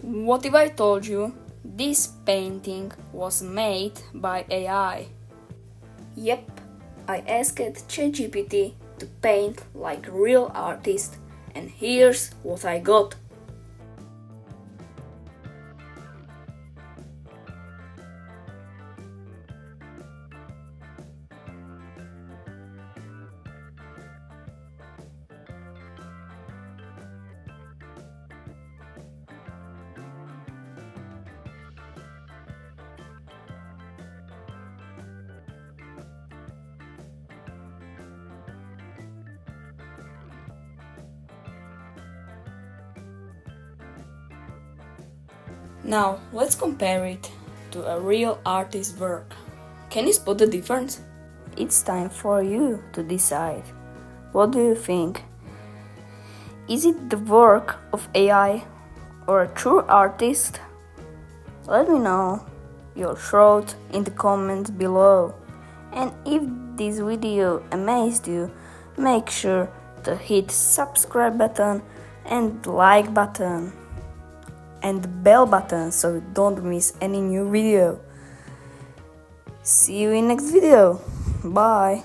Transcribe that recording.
What if I told you this painting was made by AI? Yep, I asked ChatGPT to paint like a real artist, and here's what I got. Now, let's compare it to a real artist's work. Can you spot the difference? It's time for you to decide. What do you think? Is it the work of AI or a true artist? Let me know your thoughts in the comments below. And if this video amazed you, make sure to hit subscribe button and like button and the bell button so you don't miss any new video. See you in next video. Bye.